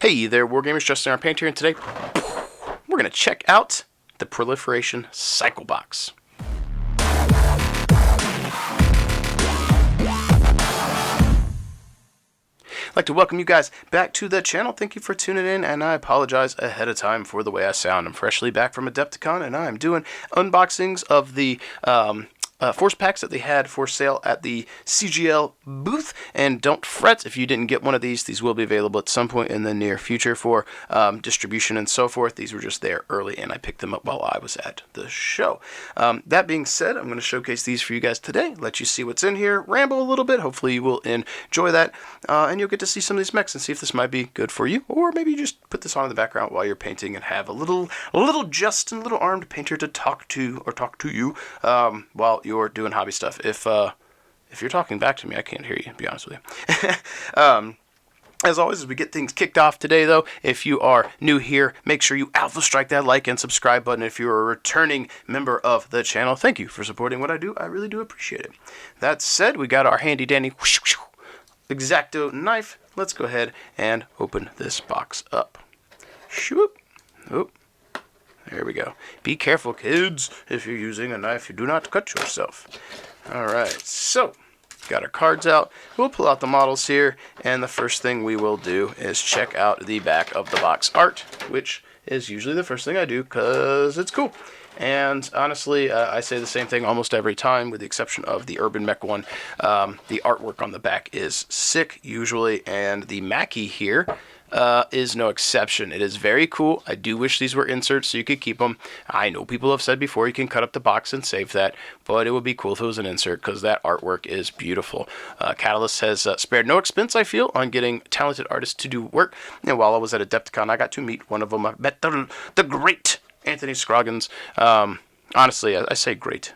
Hey there, Wargamers, Justin our Paint here, and today we're going to check out the Proliferation Cycle box. I'd like to welcome you guys back to the channel. Thank you for tuning in, and I apologize ahead of time for the way I sound. I'm freshly back from Adepticon, and I'm doing unboxings of the force packs that they had for sale at the CGL booth. And don't fret if you didn't get one of these will be available at some point in the near future for distribution and so forth. These were just there early, and I picked them up while I was at the show. That being said, I'm going to showcase these for you guys today, let you see what's in here, ramble a little bit. Hopefully you will enjoy that, and you'll get to see some of these mechs and see if this might be good for you, or maybe you just put this on in the background while you're painting and have a little Justin, little armed painter to talk to you while you're doing hobby stuff. If you're talking back to me, I can't hear you, to be honest with you. As always, as we get things kicked off today, though, if you are new here, make sure you alpha strike that like and subscribe button. If you're a returning member of the channel, thank you for supporting what I do. I really do appreciate it. That said, we got our handy dandy X-Acto knife. Let's go ahead and open this box up. Shoop. Oh. There we go. Be careful, kids. If you're using a knife, you do not cut yourself. Alright, so, got our cards out. We'll pull out the models here, and the first thing we will do is check out the back of the box art, which is usually the first thing I do, because it's cool. And honestly, I say the same thing almost every time, with the exception of the Urban Mech one. The artwork on the back is sick, usually, and the Mackie here is no exception. It is very cool. I do wish these were inserts so you could keep them. I know people have said before you can cut up the box and save that, but it would be cool if it was an insert because that artwork is beautiful. Catalyst has spared no expense, I feel, on getting talented artists to do work. And while I was at Adepticon, I got to meet one of them. I met the great Anthony Scroggins. Honestly, I say great.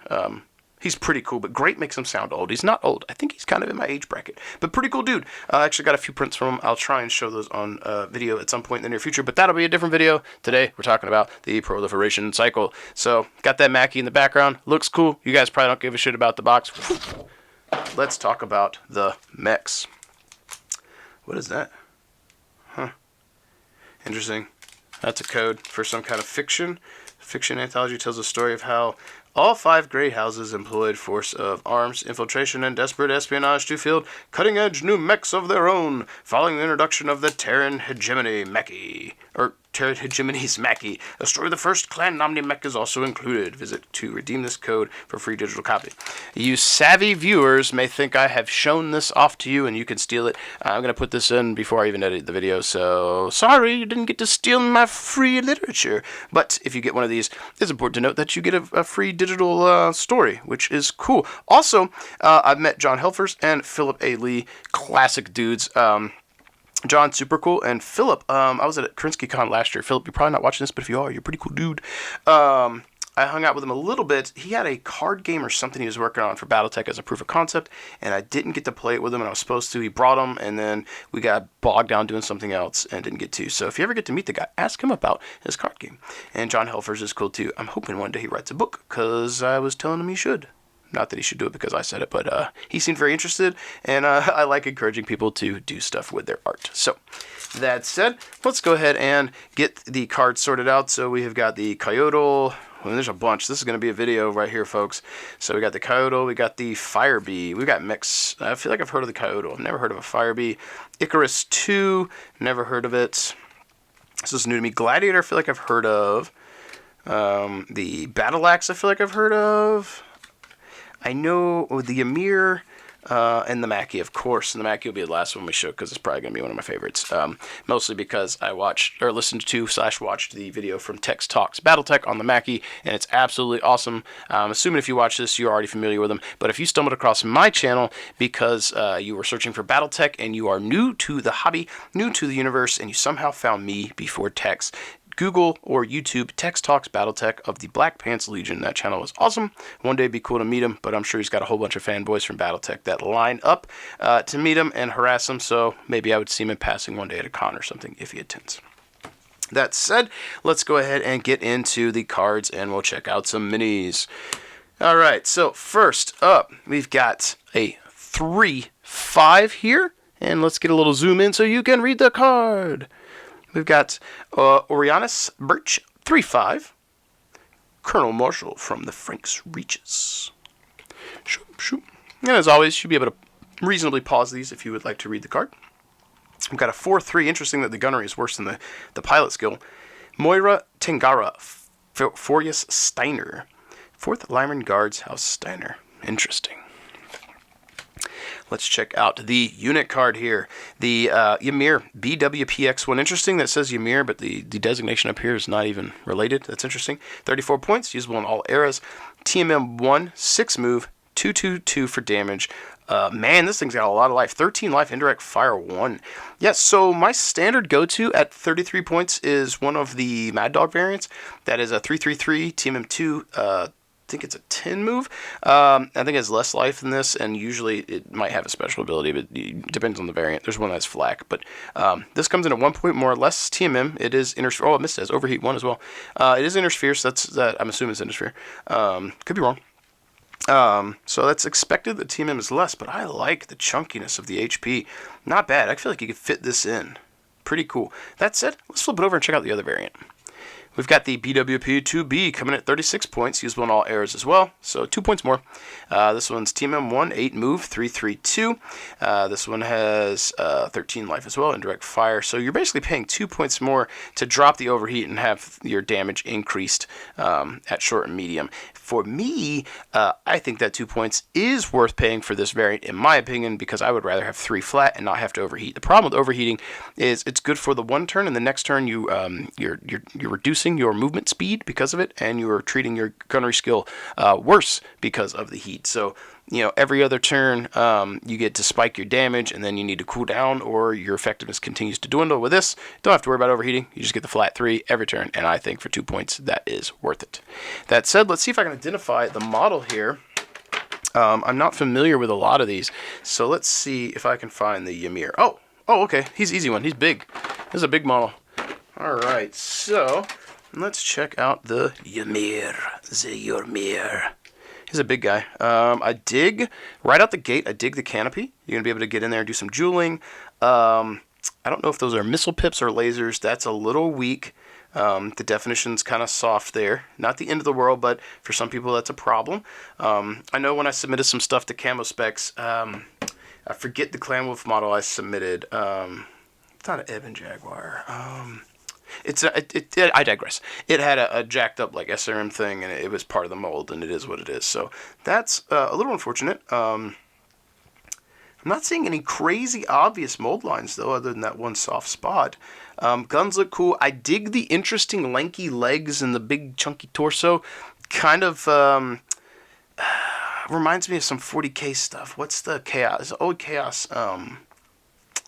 He's pretty cool, but great makes him sound old. He's not old. I think he's kind of in my age bracket, but pretty cool dude. I actually got a few prints from him. I'll try and show those on video at some point in the near future, but that'll be a different video. Today, we're talking about the Proliferation Cycle. So, got that Mackie in the background. Looks cool. You guys probably don't give a shit about the box. Let's talk about the mechs. What is that? Huh. Interesting. That's a code for some kind of fiction. Fiction anthology tells a story of how all 5 great houses employed force of arms, infiltration, and desperate espionage to field cutting-edge new mechs of their own, following the introduction of the Terran hegemony Mackie. Terran hegemony's Mackie. A story of the first clan nominee mech is also included. Visit to redeem this code for free digital copy. You savvy viewers may think I have shown this off to you and you can steal it. I'm going to put this in before I even edit the video, so sorry you didn't get to steal my free literature. But if you get one of these, it's important to note that you get a free digital story, which is cool. Also, I've met John Helfers and Philip A. Lee, classic dudes. John, super cool, and Philip, I was at KrinskyCon last year. Philip, you're probably not watching this, but if you are, you're a pretty cool dude. I hung out with him a little bit. He had a card game or something he was working on for Battletech as a proof of concept, and I didn't get to play it with him, and I was supposed to. He brought them, and then we got bogged down doing something else and didn't get to. So if you ever get to meet the guy, ask him about his card game. And John Helfers is cool, too. I'm hoping one day he writes a book, because I was telling him he should. Not that he should do it because I said it, but he seemed very interested, and I like encouraging people to do stuff with their art. So, that said, let's go ahead and get the cards sorted out. So we have got the Coyote. Well, there's a bunch. This is going to be a video right here, folks. So we got the Coyote, we got the Firebee, we got mechs. I feel like I've heard of the Coyote. I've never heard of a Firebee. Icarus II, never heard of it. This is new to me. Gladiator, I feel like I've heard of. The Battletech, I feel like I've heard of. I know the Yamir and the Mackie, of course. And the Mackie will be the last one we show because it's probably going to be one of my favorites. Mostly because I watched or listened to / watched the video from Tex Talks Battletech on the Mackie, and it's absolutely awesome. I'm assuming if you watch this, you're already familiar with them. But if you stumbled across my channel because you were searching for Battletech and you are new to the hobby, new to the universe, and you somehow found me before Tex, Google or YouTube Tex Talks Battletech of the Black Pants Legion. That channel is awesome. One day it'd be cool to meet him, but I'm sure he's got a whole bunch of fanboys from Battletech that line up to meet him and harass him, so maybe I would see him in passing one day at a con or something if he attends. That said, let's go ahead and get into the cards and we'll check out some minis. Alright, so first up, we've got a 3-5 here, and let's get a little zoom in so you can read the card. We've got Orianus Birch, 3/5. Colonel Marshall from the Franks Reaches. Shoop, shoop. And as always, you'll be able to reasonably pause these if you would like to read the card. We've got a 4/3. Interesting that the gunnery is worse than the pilot skill. Moira Tangara, Forius Steiner. 4th Lineman Guards, House Steiner. Interesting. Let's check out the unit card here. The Yamir BWPX1. Interesting that it says Yamir, but the designation up here is not even related. That's interesting. 34 points, usable in all eras. TMM1, 6 move, 2/2/2 for damage. Man, this thing's got a lot of life. 13 life, indirect fire 1. Yeah, so my standard go-to at 33 points is one of the Mad Dog variants. That is a 3/3/3 TMM2. I think it's a 10 move. I think it has less life than this, and usually it might have a special ability, but it depends on the variant. There's one that's flak, but this comes in at 1 point more or less TMM. It is Inner Sphere. Oh, I missed it. It has Overheat 1 as well. It is Inner Sphere, so I'm assuming it's Inner Sphere. Could be wrong. So that's expected that TMM is less, but I like the chunkiness of the HP. Not bad. I feel like you could fit this in. Pretty cool. That said, let's flip it over and check out the other variant. We've got the BWP-2B coming at 36 points, usable in all eras as well, so 2 points more. This one's TMM1, 8 move, 3/3/2. This one has 13 life as well, indirect fire. So you're basically paying 2 points more to drop the overheat and have your damage increased at short and medium. For me, I think that 2 points is worth paying for this variant, in my opinion, because I would rather have 3 flat and not have to overheat. The problem with overheating is it's good for the one turn, and the next turn you're reducing your movement speed because of it, and you're treating your gunnery skill worse because of the heat. So, every other turn you get to spike your damage, and then you need to cool down, or your effectiveness continues to dwindle. With this, don't have to worry about overheating. You just get the flat 3 every turn, and I think for 2 points, that is worth it. That said, let's see if I can identify the model here. I'm not familiar with a lot of these, so let's see if I can find the Yamir. Oh, okay. He's an easy one. He's big. This is a big model. All right, so let's check out the Yamir. He's a big guy. I dig, right out the gate, I dig the canopy. You're going to be able to get in there and do some dueling. I don't know if those are missile pips or lasers. That's a little weak. The definition's kind of soft there. Not the end of the world, but for some people that's a problem. I know when I submitted some stuff to Camo Specs, I forget the Clan Wolf model I submitted. It's not an Ebon Jaguar. I digress. It had a jacked up like SRM thing, and it was part of the mold, and it is what it is. So that's a little unfortunate. I'm not seeing any crazy obvious mold lines though, other than that one soft spot. Guns look cool. I dig the interesting lanky legs and the big chunky torso. Kind of reminds me of some 40k stuff. What's the Chaos? Old Chaos.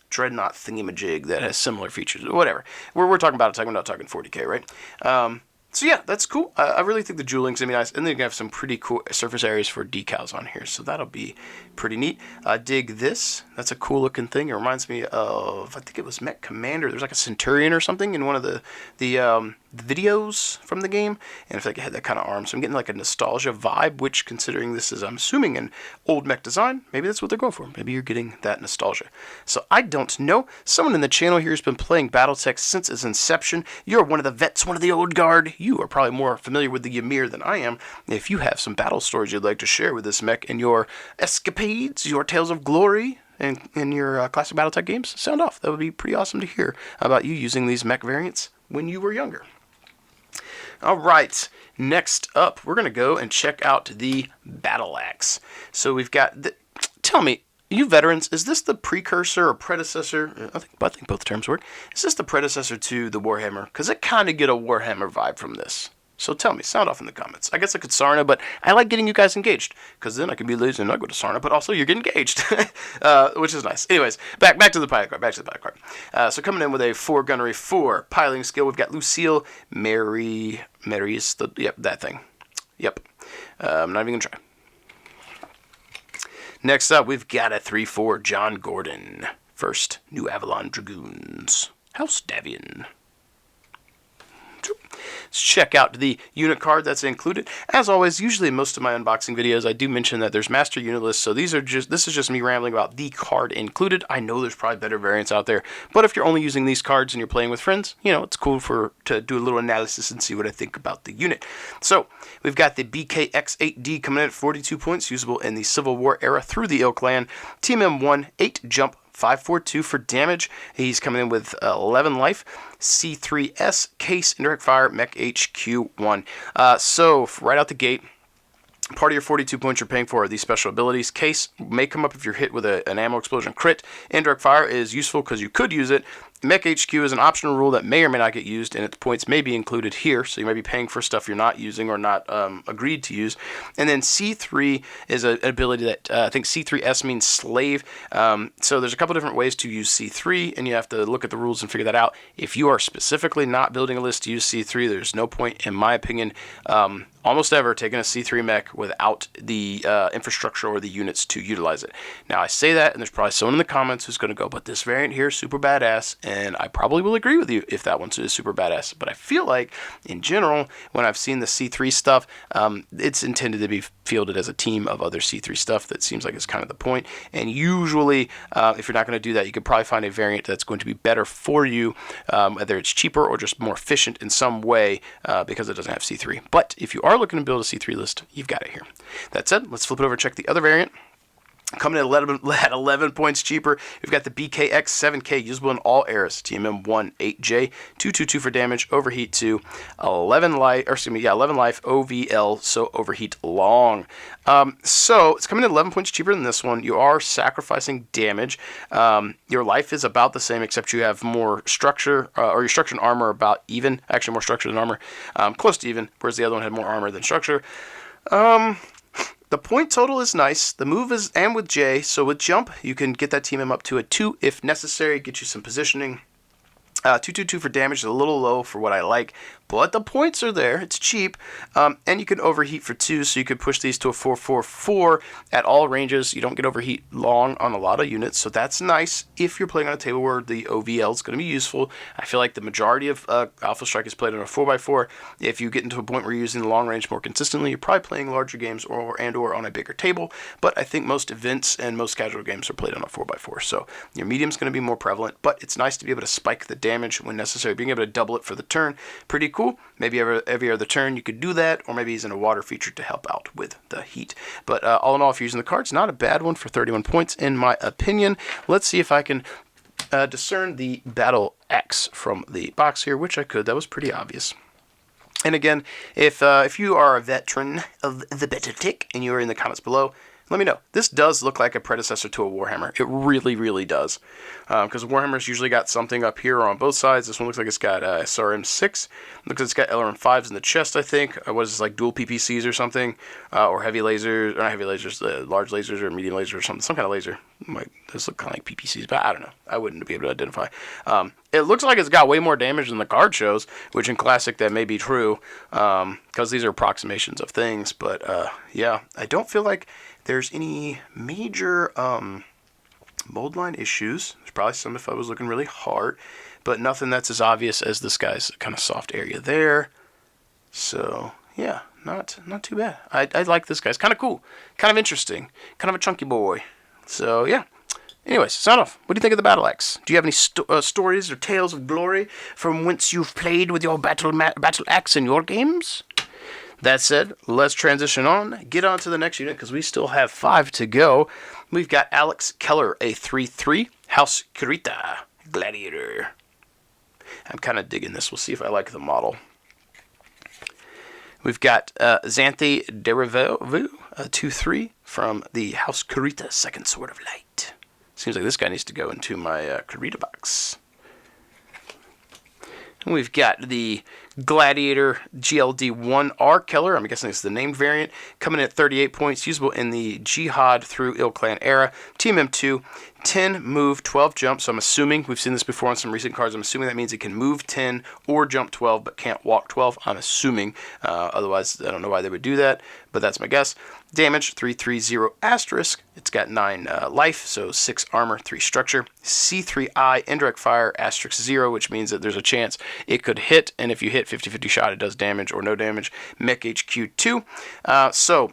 Dreadnought thingamajig that has similar features. Whatever. We're talking about it. We're not talking 40k, right? So yeah, that's cool. I really think the dueling's gonna be nice, and then you have some pretty cool surface areas for decals on here, so that'll be pretty neat. Dig this. That's a cool looking thing. It reminds me of, I think it was Mech Commander. There's like a Centurion or something in one of the videos from the game, and I feel like it had that kind of arm, so I'm getting like a nostalgia vibe, which, considering this is, I'm assuming, an old mech design, maybe that's what they're going for. Maybe you're getting that nostalgia. So I don't know. Someone in the channel here has been playing Battletech since its inception. You're one of the vets, one of the old guard. You are probably more familiar with the Yamir than I am. If you have some battle stories you'd like to share with this mech in your escapades, your tales of glory, and in your classic Battletech games, sound off. That would be pretty awesome to hear about you using these mech variants when you were younger. All right, next up, we're going to go and check out the Battle Axe. So we've got, tell me, you veterans, is this the precursor or predecessor? I think both terms work. Is this the predecessor to the Warhammer? Because I kind of get a Warhammer vibe from this. So tell me, sound off in the comments. I guess I could Sarna, but I like getting you guys engaged, because then I can be lazy and not go to Sarna, but also you're getting engaged, which is nice. Anyways, back to the pilot card. So coming in with a 4 gunnery, 4 piloting skill, we've got Lucille, Mary's, that thing. Yep. I'm not even going to try. Next up, we've got a 3/4 John Gordon. First, New Avalon Dragoons. House Davian. Let's check out the unit card that's included. As always, usually in most of my unboxing videos, I do mention that there's master unit lists, so this is just me rambling about the card included. I know there's probably better variants out there, but if you're only using these cards and you're playing with friends, you know, it's cool to do a little analysis and see what I think about the unit. So, we've got the BKX-8D coming in at 42 points, usable in the Civil War era through the Ill Clan. TMM1, 8 jump, 542 for damage. He's coming in with 11 life. C3S, Case, Indirect Fire, Mech HQ1. So, right out the gate, part of your 42 points you're paying for are these special abilities. Case may come up if you're hit with an ammo explosion crit. Indirect Fire is useful because you could use it. Mech HQ is an optional rule that may or may not get used, and its points may be included here, so you may be paying for stuff you're not using or not agreed to use. And then C3 is an ability that I think C3S means slave. So there's a couple different ways to use C3, and you have to look at the rules and figure that out. If you are specifically not building a list to use C3, there's no point, in my opinion, almost ever taking a C3 mech without the infrastructure or the units to utilize it. Now, I say that, and there's probably someone in the comments who's going to go, but this variant here is super badass, and I probably will agree with you if that one's super badass. But I feel like, in general, when I've seen the C3 stuff, it's intended to be fielded as a team of other C3 stuff. That seems like it's kind of the point. And usually, if you're not going to do that, you could probably find a variant that's going to be better for you, whether it's cheaper or just more efficient in some way because it doesn't have C3. But if you are looking to build a C3 list, you've got it here. That said, let's flip it over and check the other variant. Coming at 11 points cheaper, we've got the BKX-7K, usable in all eras. TMM1, 8J, 222 for damage, overheat 2, 11 life, OVL, so overheat long. So it's coming at 11 points cheaper than this one. You are sacrificing damage. Your life is about the same, except you have more structure, or your structure and armor are about even. Actually, more structure than armor, close to even, whereas the other one had more armor than structure. The point total is nice. The move is, and with J, so with jump, you can get that TMM up to a 2 if necessary, get you some positioning. 222 for damage is a little low for what I like, but the points are there. It's cheap, and you can overheat for 2, so you could push these to a 444 at all ranges. You don't get overheat long on a lot of units, so that's nice if you're playing on a table where the OVL is going to be useful. I feel like the majority of Alpha Strike is played on a 4x4. If you get into a point where you're using the long range more consistently, you're probably playing larger games or on a bigger table, but I think most events and most casual games are played on a 4x4, so your medium's going to be more prevalent, but it's nice to be able to spike the damage when necessary. Being able to double it for the turn, pretty cool. Maybe every other turn you could do that, or maybe he's in a water feature to help out with the heat. But all in all, if you're using the cards, not a bad one for 31 points in my opinion. Let's see if I can discern the Battle X from the box here, which I could. That was pretty obvious. And again, if you are a veteran of the Battletech and you are in the comments below, let me know. This does look like a predecessor to a Warhammer. It really, really does. Because Warhammer's usually got something up here on both sides. This one looks like it's got SRM6. Looks like it's got LRM5s in the chest, I think. What is this, like dual PPCs or something? Or heavy lasers, or not heavy lasers, large lasers or medium lasers or something. Some kind of laser. Those look kind of like PPCs, but I don't know. I wouldn't be able to identify. It looks like it's got way more damage than the card shows, which in Classic that may be true. Because these are approximations of things. But yeah, I don't feel like there's any major mold line issues. There's probably some if I was looking really hard, but nothing that's as obvious as this guy's kind of soft area there. So yeah, not too bad. I like this guy. It's kind of cool, kind of interesting, kind of a chunky boy. So yeah. Anyways, sign off. What do you think of the Battle Axe? Do you have any stories or tales of glory from whence you've played with your Battle Axe in your games? That said, let's transition on, get on to the next unit, because we still have 5 to go. We've got Alex Keller, a 3/3, House Kurita, Gladiator. I'm kind of digging this. We'll see if I like the model. We've got Xanthe Derivu, a 2/3, from the House Kurita, Second Sword of Light. Seems like this guy needs to go into my Kurita box. And we've got the Gladiator GLD-1R Keller. I'm guessing it's the named variant. Coming in at 38 points. Usable in the Jihad through Ill Clan era. TMM2. 10 move, 12 jump. So I'm assuming, we've seen this before on some recent cards, I'm assuming that means it can move 10 or jump 12, but can't walk 12. I'm assuming. Otherwise, I don't know why they would do that, but that's my guess. Damage, 3/3/0 asterisk. It's got 9 life, so 6 armor, 3 structure. C3I, indirect fire, asterisk 0, which means that there's a chance it could hit, and if you hit 50-50 shot, it does damage or no damage. Mech HQ 2. So,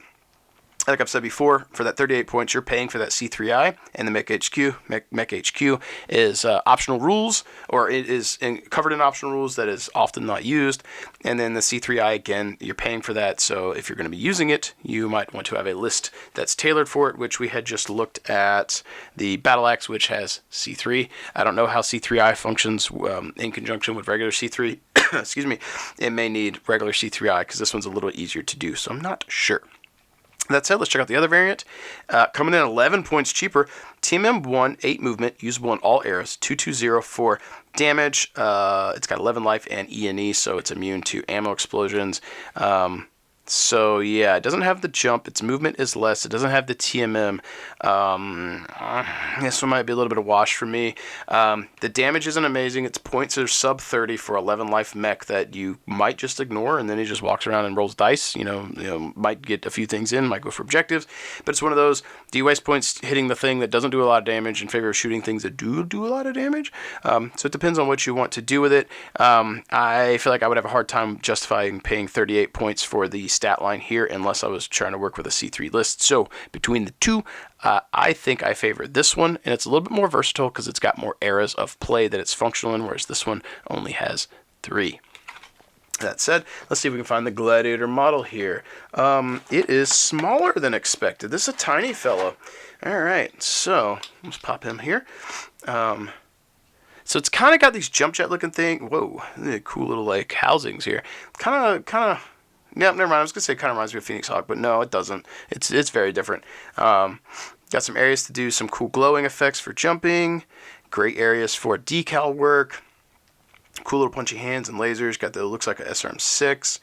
like I've said before, for that 38 points, you're paying for that C3I, and the Mech HQ. Mech HQ is optional rules, or it is covered in optional rules that is often not used. And then the C3I, again, you're paying for that, so if you're going to be using it, you might want to have a list that's tailored for it, which we had just looked at the Battle Axe, which has C3. I don't know how C3I functions in conjunction with regular C3. Excuse me. It may need regular C3I, because this one's a little easier to do, so I'm not sure. That said, let's check out the other variant. Coming in 11 points cheaper, TMM1, 8 movement, usable in all eras, 2/2/0 for damage. It's got 11 life and E&E, so it's immune to ammo explosions. So yeah, it doesn't have the jump. Its movement is less. It doesn't have the TMM. This one might be a little bit of wash for me. The damage isn't amazing. Its points are sub 30 for 11 life mech that you might just ignore, and then he just walks around and rolls dice. You know, might get a few things in, might go for objectives. But it's one of those, do you waste points hitting the thing that doesn't do a lot of damage in favor of shooting things that do a lot of damage? So it depends on what you want to do with it. I feel like I would have a hard time justifying paying 38 points for the stat line here unless I was trying to work with a C3 list. So between the two, I think I favor this one, and it's a little bit more versatile because it's got more eras of play that it's functional in, whereas this one only has 3. That said, let's see if we can find the Gladiator model here. It is smaller than expected. This is a tiny fella. Alright, so let's pop him here. So it's kind of got these jump jet looking thing. Whoa, cool little like housings here. Kind of. Yeah, never mind. I was gonna say kind of reminds me of Phoenix Hawk, but no, it doesn't. It's very different. Got some areas to do some cool glowing effects for jumping. Great areas for decal work. Cool little punchy hands and lasers. Got the looks like a SRM6.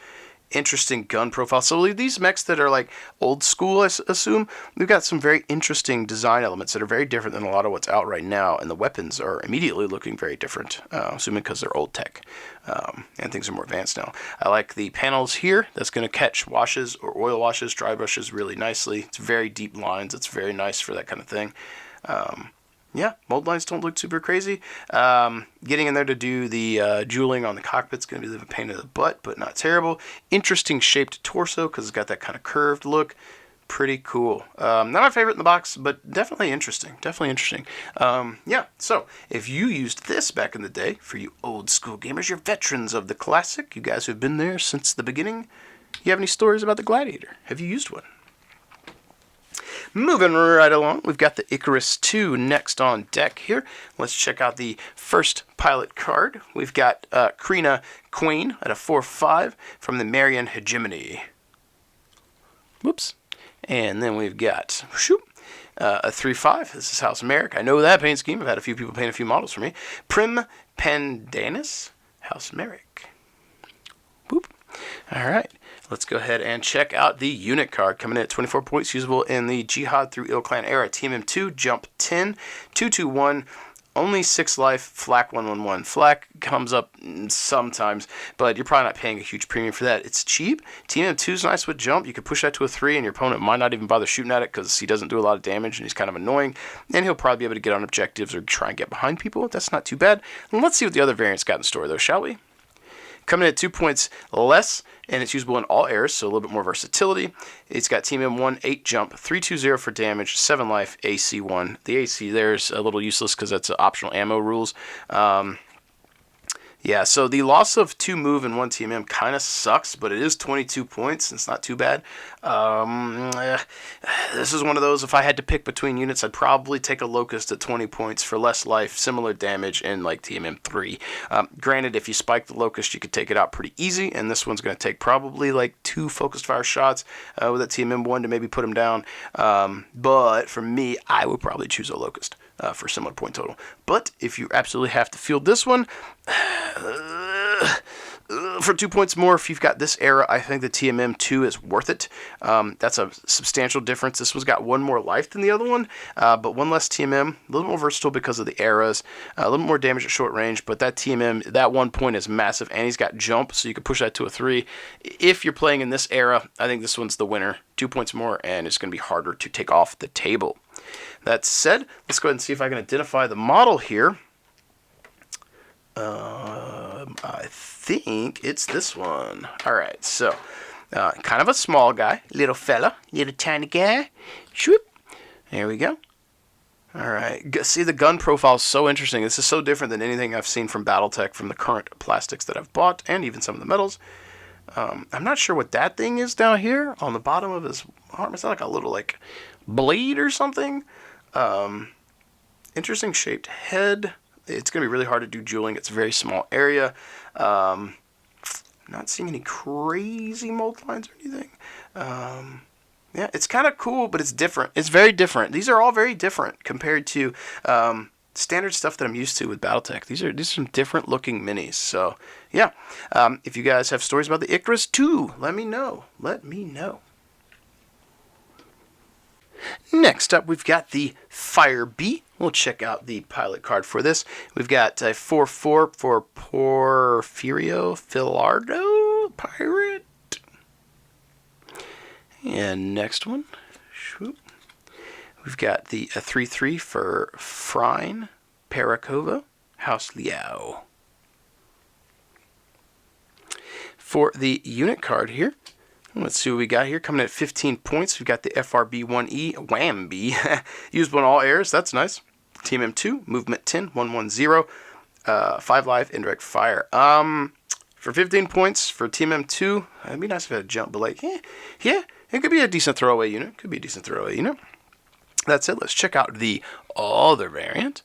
Interesting gun profile. So these mechs that are like old school, I assume, we've got some very interesting design elements that are very different than a lot of what's out right now, and the weapons are immediately looking very different, assuming because they're old tech, and things are more advanced now. I like the panels here. That's going to catch washes or oil washes, dry brushes really nicely. It's very deep lines. It's very nice for that kind of thing. Yeah, mold lines don't look super crazy. Getting in there to do the jeweling on the cockpit's going to be a pain in the butt, but not terrible. Interesting shaped torso because it's got that kind of curved look. Pretty cool. Not my favorite in the box, but definitely interesting. Definitely interesting. Yeah, so if you used this back in the day, for you old school gamers, you're veterans of the classic, you guys who've been there since the beginning, you have any stories about the Gladiator? Have you used one? Moving right along, we've got the Icarus II next on deck here. Let's check out the first pilot card. We've got Krina Queen at a 4/5 from the Marian Hegemony. Whoops. And then we've got a 3/5. This is House Merrick. I know that paint scheme. I've had a few people paint a few models for me. Prim Pendanus, House Merrick. Boop. All right. Let's go ahead and check out the unit card. Coming in at 24 points, usable in the Jihad through Ill Clan era. TMM2, jump 10, 2/2/1, only 6 life, flak 1/1/1. Flak comes up sometimes, but you're probably not paying a huge premium for that. It's cheap. TMM2 is nice with jump. You could push that to a 3, and your opponent might not even bother shooting at it because he doesn't do a lot of damage, and he's kind of annoying. And he'll probably be able to get on objectives or try and get behind people. That's not too bad. And let's see what the other variants got in store, though, shall we? Coming in at 2 points less, and it's usable in all eras, so a little bit more versatility. It's got TMM1, 8 jump, 3/2/0 for damage, 7 life, AC1. The AC there's a little useless because that's optional ammo rules. Yeah, so the loss of 2 move and 1 TMM kind of sucks, but it is 22 points. It's not too bad. This is one of those, if I had to pick between units, I'd probably take a Locust at 20 points for less life, similar damage, and like TMM 3. Granted, if you spike the Locust, you could take it out pretty easy, and this one's going to take probably like 2 focused fire shots with that TMM 1 to maybe put him down. But for me, I would probably choose a Locust. For similar point total. But if you absolutely have to field this one, For 2 points more, if you've got this era, I think the TMM2 is worth it. That's a substantial difference. This one's got one more life than the other one, but one less TMM. A little more versatile because of the eras. A little more damage at short range, but that TMM, that 1 point is massive, and he's got jump, so you can push that to a 3. If you're playing in this era, I think this one's the winner. 2 points more, and it's going to be harder to take off the table. That said, let's go ahead and see if I can identify the model here. I think it's this one. Alright, so, kind of a small guy, little fella, little tiny guy. Shoop. There we go. Alright, see the gun profile is so interesting. This is so different than anything I've seen from Battletech, from the current plastics that I've bought, and even some of the metals. I'm not sure what that thing is down here on the bottom of his arm. Is that like a little, like, blade or something? Interesting shaped head. It's going to be really hard to do dueling. It's a very small area. Not seeing any crazy mold lines or anything. Yeah, it's kind of cool, but it's different. It's very different. These are all very different compared to standard stuff that I'm used to with Battletech. These are some different looking minis. So, yeah. If you guys have stories about the Icarus II, let me know. Let me know. Next up, we've got the Firebee. We'll check out the pilot card for this. We've got a 4/4 for Porfirio Filardo Pirate. And next one, we've got the 3/3 for Frine Parakova House Liao. For the unit card here, let's see what we got here. Coming in at 15 points, we've got the FRB-1E Whamby. Usable in all airs, that's nice. TMM2, movement 10, 110, 5 life, indirect fire. For 15 points for TMM2, it'd be nice if it had a jump, but like, yeah, it could be a decent throwaway unit. That's it. Let's check out the other variant.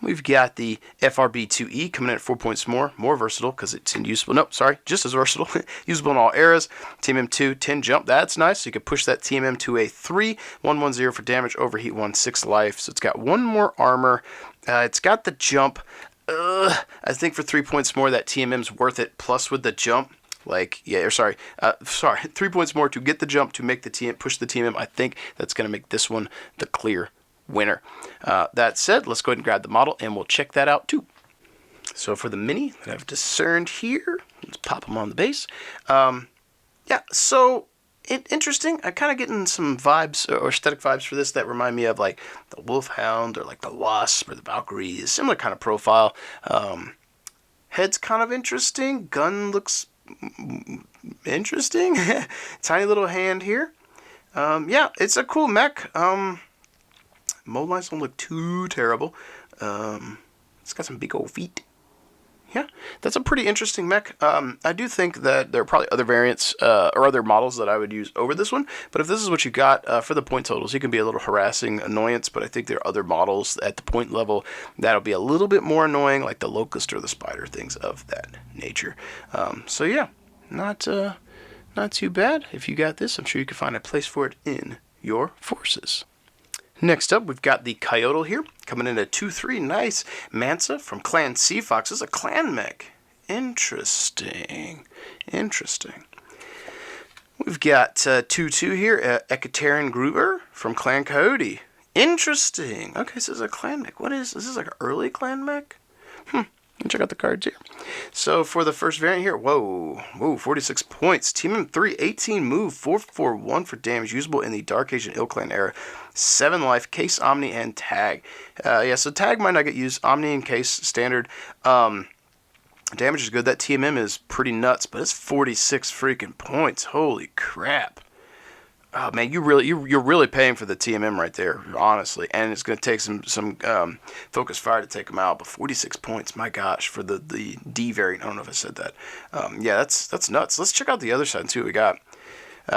We've got the FRB-2E coming in at 4 points more versatile because it's usable. Nope, sorry, just as versatile. Usable in all eras. TMM2, 10 jump. That's nice. So you can push that TMM to a 3, 110 for damage, overheat 1, 6 life. So it's got 1 more armor. It's got the jump. I think for 3 points more, that TMM's worth it. Plus with the jump, like, yeah, or sorry, 3 points more to get the jump to make the TM push the TMM. I think that's going to make this one the clear winner. That said, let's go ahead and grab the model and we'll check that out too. So for the mini that I've discerned here, let's pop them on the base. Yeah, so interesting. I'm kind of getting some vibes or aesthetic vibes for this that remind me of like the Wolfhound or like the Wasp or the Valkyrie. Similar kind of profile. Head's kind of interesting. Gun looks interesting. Tiny little hand here. Yeah, it's a cool mech. Mold lines don't look too terrible. It's got some big old feet. Yeah, that's a pretty interesting mech. I do think that there are probably other variants or other models that I would use over this one. But if this is what you got for the point totals, you can be a little harassing annoyance. But I think there are other models at the point level that'll be a little bit more annoying, like the Locust or the Spider, things of that nature. So yeah, not too bad. If you got this, I'm sure you can find a place for it in your forces. Next up, we've got the Coyote here, coming in at 2/3. Nice. Mansa from Clan Sea Fox. This is a clan mech. Interesting. We've got 2/2 here, Ekaterin Gruber from Clan Coyote. Interesting. Okay, so this is a clan mech. What is this? Is like an early clan mech? Check out the cards here. So for the first variant here, whoa, 46 points. TMM3, 18 move, 441 for damage, usable in the Dark Age and Ill Clan era. 7 life, Case, Omni, and Tag. Yeah, so Tag might not get used. Omni and Case, standard. Damage is good. That TMM is pretty nuts, but it's 46 freaking points. Holy crap. Oh man, you're really paying for the TMM right there, honestly, and it's going to take some focus fire to take them out. But 46 points, my gosh, for the D variant. I don't know if I said that. Yeah, that's nuts. Let's check out the other side and see what we got.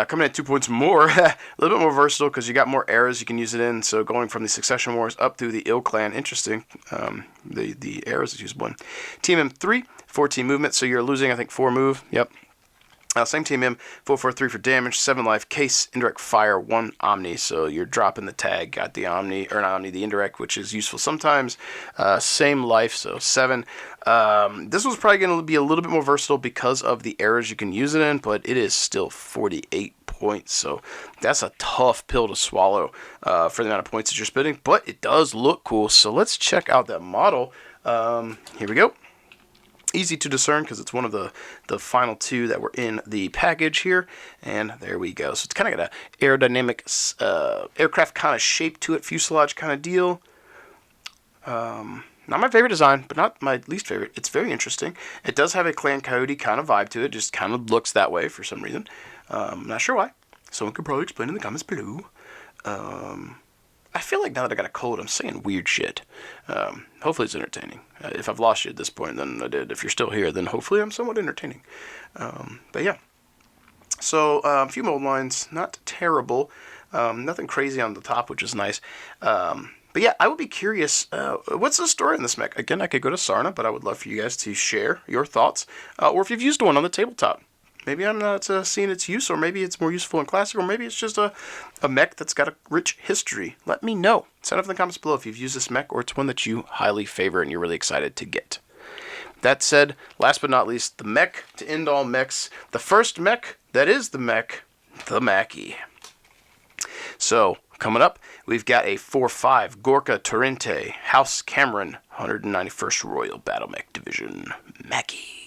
Coming in at 2 points more, a little bit more versatile because you got more eras you can use it in. So going from the Succession Wars up through the Ill Clan, interesting. The eras is usable in TMM 3, 14 movement. So you're losing, I think, 4 move. Yep. Same TMM, 443 for damage, 7 life, case, indirect fire, 1 Omni. So you're dropping the tag, got the Omni, or not Omni, the indirect, which is useful sometimes. Same life, so 7. This was probably going to be a little bit more versatile because of the eras you can use it in, but it is still 48 points. So that's a tough pill to swallow for the amount of points that you're spending, but it does look cool. So let's check out that model. Here we go. Easy to discern because it's one of the final 2 that were in the package here, and there we go. So it's kind of got an aerodynamic aircraft kind of shape to it, fuselage kind of deal. Not my favorite design, but not my least favorite. It's very interesting. It does have a Clan Coyote kind of vibe to it, just kind of looks that way for some reason. I'm not sure why. Someone could probably explain in the comments below. I feel like now that I got a cold, I'm saying weird shit. Hopefully it's entertaining. If I've lost you at this point, then I did. If you're still here, then hopefully I'm somewhat entertaining. But yeah. So a few mold lines, not terrible. Nothing crazy on the top, which is nice. But yeah, I would be curious, what's the story in this mech? Again, I could go to Sarna, but I would love for you guys to share your thoughts. Or if you've used one on the tabletop. Maybe I'm not seeing its use, or maybe it's more useful in Classic, or maybe it's just a mech that's got a rich history. Let me know. Sound off in the comments below if you've used this mech, or it's one that you highly favor and you're really excited to get. That said, last but not least, the mech to end all mechs. The first mech that is the mech, the Mackie. So, coming up, we've got a 4-5 Gorka Torrente House Cameron 191st Royal Battle Mech Division Mackie.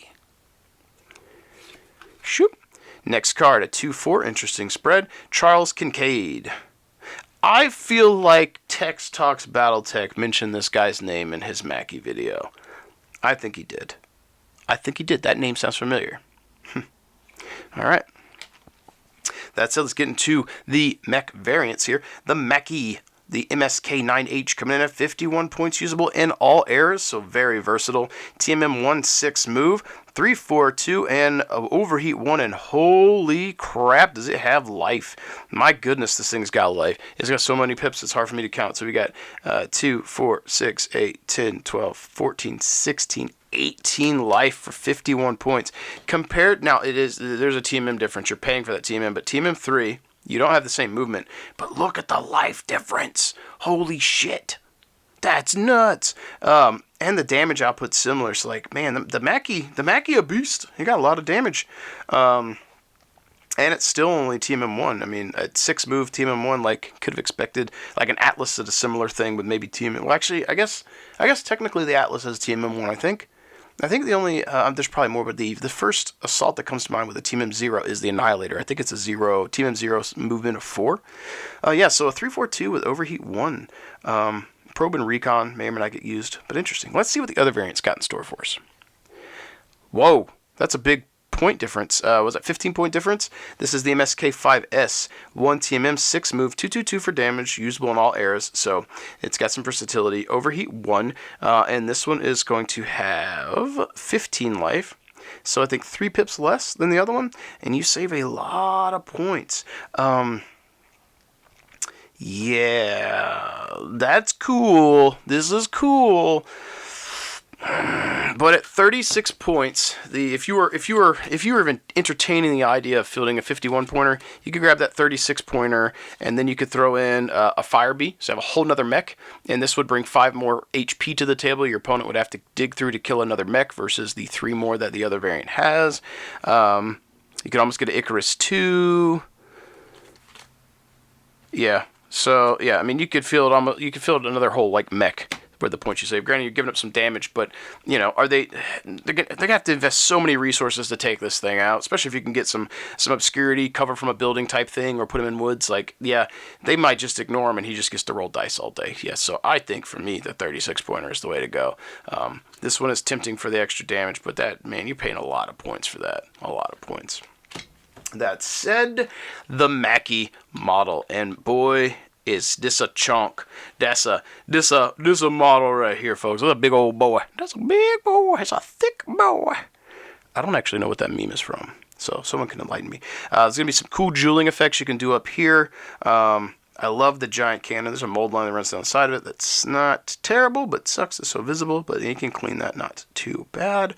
Shoop. Next card, a 2-4, interesting spread, Charles Kincaid. I feel like Tex Talks Battletech mentioned this guy's name in his Mackie video. I think he did. That name sounds familiar. Alright. That said, let's get into the mech variants here. The Mackie, the MSK-9H, coming in at 51 points, usable in all eras, so very versatile. TMM-16 move, 342 and overheat 1, and holy crap, does it have life. My goodness, this thing's got life. It's got so many pips, it's hard for me to count. So we got 2, 4, 6, 8, 10, 12, 14, 16, 18 life for 51 points. Compared, now there's a TMM difference. You're paying for that TMM, but TMM 3, you don't have the same movement. But look at the life difference. Holy shit. That's nuts. And the damage output's similar. So, like, man, the Mackie a beast. He got a lot of damage. And it's still only TMM1. I mean, at 6 move TMM1, like, could have expected, like, an Atlas did a similar thing with maybe TMM. Well, actually, I guess technically the Atlas has TMM1, I think. I think the only, there's probably more, but the first assault that comes to mind with a TMM 0 is the Annihilator. I think it's a TMM 0 movement of 4. Yeah, so a 342 with overheat 1. Probe and Recon may or may not get used, but interesting. Let's see what the other variants got in store for us. Whoa, that's a big point difference. Was that 15-point difference? This is the MSK-5S. 1 TMM, 6 move, 222 for damage, usable in all eras, so it's got some versatility. Overheat 1, and this one is going to have 15 life. So I think 3 pips less than the other one, and you save a lot of points. Yeah, that's cool. This is cool. But at 36 points, if you were even entertaining the idea of fielding a 51 pointer, you could grab that 36 pointer, and then you could throw in a Firebee, so have a whole nother mech, and this would bring 5 more HP to the table. Your opponent would have to dig through to kill another mech versus the 3 more that the other variant has. You could almost get an Icarus II. Yeah. So yeah, I mean, you could field another whole like mech with the points you save. Granted, you're giving up some damage, but you know, they're gonna have to invest so many resources to take this thing out, especially if you can get some obscurity, cover from a building type thing, or put him in woods. Like, yeah, they might just ignore him and he just gets to roll dice all day. Yeah, so I think for me, the 36 pointer is the way to go. This one is tempting for the extra damage, but that, man, you're paying a lot of points for that. A lot of points. That said, the Mackie model, and boy, is this a chunk. This a model right here, folks. That's a big old boy. That's a big boy. It's a thick boy. I don't actually know what that meme is from, so someone can enlighten me. There's gonna be some cool jeweling effects you can do up here. I love the giant cannon. There's a mold line that runs down the side of it. That's not terrible, but sucks. It's so visible, but you can clean that not too bad.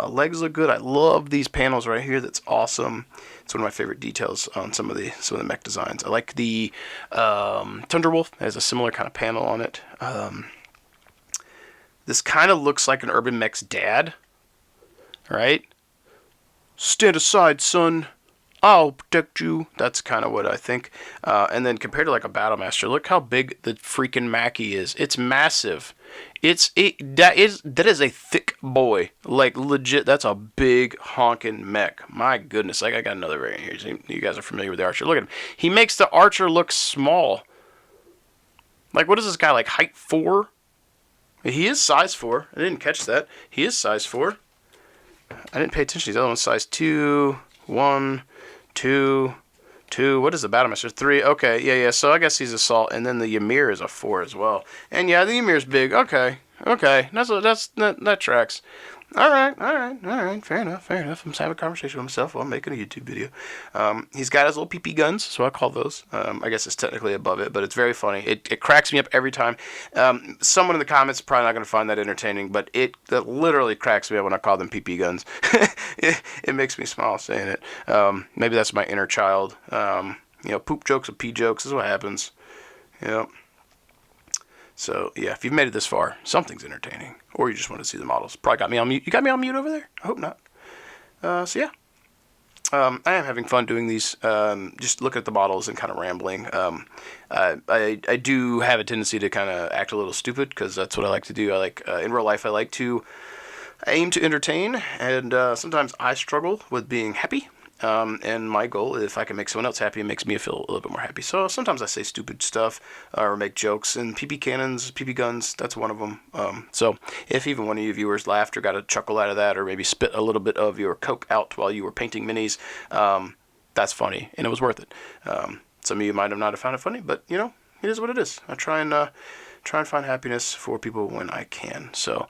Legs look good. I love these panels right here. That's awesome. It's one of my favorite details on some of the mech designs. I like the Thunderwolf. It has a similar kind of panel on it. This kind of looks like an Urban Mech's dad, right? Stand aside, son. I'll protect you. That's kind of what I think. And then compared to like a Battlemaster, look how big the freaking Mackie is. It's massive. That is a thick boy. Like legit, that's a big honking mech. My goodness. Like I got another variant here. So you guys are familiar with the Archer. Look at him. He makes the Archer look small. Like what is this guy, like height 4? He is size 4. I didn't catch that. He is size 4. I didn't pay attention to these other ones. Size 2, 1, 2, 2. What is the Battlemaster? 3. Okay, yeah. So I guess he's assault, and then the Yamir is a 4 as well. And yeah, the Yamir's big. Okay. That tracks. All right. Fair enough. I'm just having a conversation with myself while I'm making a YouTube video. He's got his little pee guns, so I call those. I guess it's technically above it, but it's very funny. It cracks me up every time. Someone in the comments is probably not going to find that entertaining, but it literally cracks me up when I call them pee guns. It makes me smile saying it. Maybe that's my inner child. Poop jokes or pee jokes is what happens. Yep. So, yeah, if you've made it this far, something's entertaining. Or you just want to see the models. Probably got me on mute. You got me on mute over there? I hope not. So, yeah. I am having fun doing these. Just looking at the models and kind of rambling. I do have a tendency to kind of act a little stupid because that's what I like to do. I like in real life, I like to aim to entertain. And sometimes I struggle with being happy. And my goal, if I can make someone else happy, it makes me feel a little bit more happy. So sometimes I say stupid stuff or make jokes, and PP cannons, PP guns, that's one of them. So if even one of you viewers laughed or got a chuckle out of that, or maybe spit a little bit of your Coke out while you were painting minis, that's funny, and it was worth it. Some of you might have not have found it funny, but, it is what it is. I try and find happiness for people when I can. So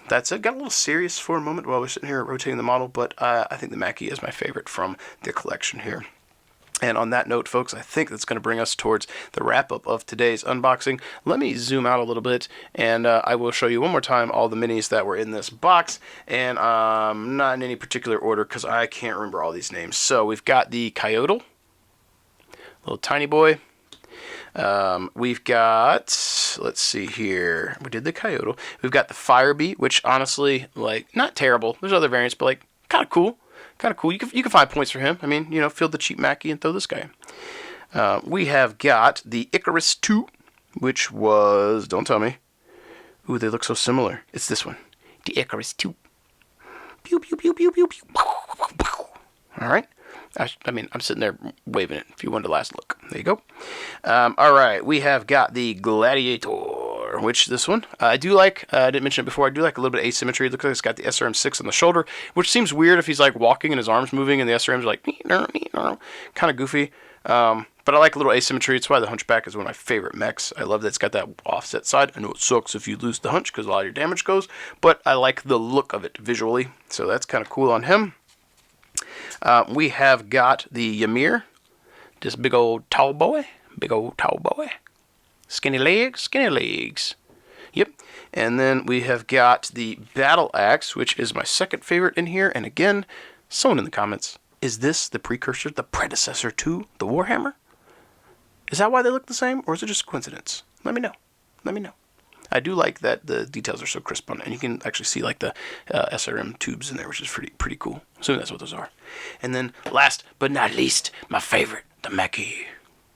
that's it. Got a little serious for a moment while we're sitting here rotating the model, but I think the Mackie is my favorite from the collection here. And on that note, folks, I think that's going to bring us towards the wrap-up of today's unboxing. Let me zoom out a little bit, and I will show you one more time all the minis that were in this box, and not in any particular order because I can't remember all these names. So we've got the Coyote, little tiny boy. We've got, let's see here, we did the Coyote. We've got the Firebee, which honestly, like, not terrible. There's other variants, but like, kind of cool. You can find points for him. I mean, fill the cheap Mackie and throw this guy in. We have got the Icarus II, which was, don't tell me. Ooh, they look so similar. It's this one, the Icarus II. Pew, pew, pew, pew, pew, pew. All right. I mean, I'm sitting there waving it if you wanted a last look. There you go. All right, we have got the Gladiator, which this one, I do like. I didn't mention it before. I do like a little bit of asymmetry. It looks like it's got the SRM-6 on the shoulder, which seems weird if he's like walking and his arms moving and the SRMs are like, kind of goofy. But I like a little asymmetry. It's why the Hunchback is one of my favorite mechs. I love that it's got that offset side. I know it sucks if you lose the hunch because a lot of your damage goes, but I like the look of it visually. So that's kind of cool on him. We have got the Yamir, this big old tall boy. Skinny legs. Yep. And then we have got the Battle Axe, which is my second favorite in here. And again, someone in the comments, is this the precursor, the predecessor to the Warhammer? Is that why they look the same, or is it just coincidence? Let me know. I do like that the details are so crisp on it, and you can actually see like the SRM tubes in there, which is pretty cool. So that's what those are. And then last but not least, my favorite, the Mackie.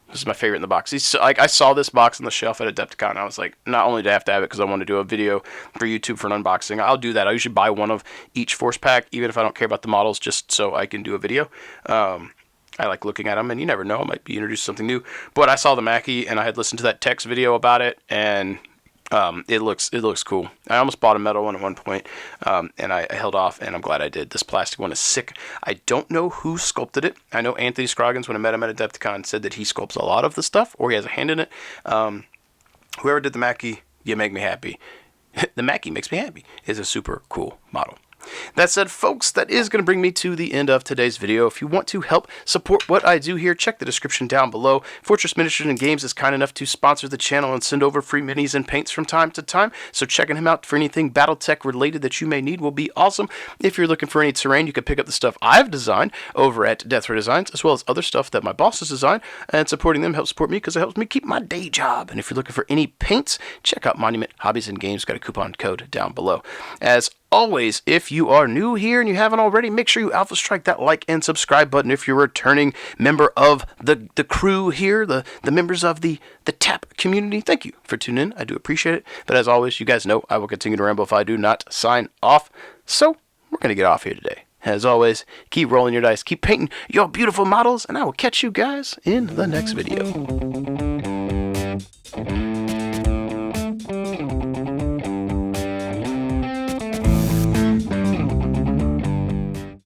This is my favorite in the box. I saw this box on the shelf at Adepticon, and I was like, not only do I have to have it because I want to do a video for YouTube for an unboxing, I'll do that. I usually buy one of each force pack, even if I don't care about the models, just so I can do a video. I like looking at them, and you never know, I might be introduced to something new. But I saw the Mackie, and I had listened to that Tex video about it, and it looks cool. I almost bought a metal one at one point, and I held off, and I'm glad I did. This plastic one is sick. I don't know who sculpted it. I know Anthony Scroggins, when I met him at Adepticon, said that he sculpts a lot of the stuff, or he has a hand in it. Whoever did the Mackie, you make me happy. The Mackie makes me happy. Is a super cool model. That said, folks, that is going to bring me to the end of today's video. If you want to help support what I do here, check the description down below. Fortress Miniatures and Games is kind enough to sponsor the channel and send over free minis and paints from time to time, so checking him out for anything Battletech related that you may need will be awesome. If you're looking for any terrain, you can pick up the stuff I've designed over at Death Ray Designs, as well as other stuff that my boss has designed, and supporting them helps support me because it helps me keep my day job. And if you're looking for any paints, check out Monument Hobbies and Games. Got a coupon code down below. As always, if you are new here and you haven't already, make sure you alpha strike that like and subscribe button. If you're a returning member of the crew here, the members of the TAP community, thank you for tuning in. I do appreciate it. But as always, you guys know I will continue to ramble if I do not sign off. So we're going to get off here today. As always, keep rolling your dice, keep painting your beautiful models, and I will catch you guys in the next video.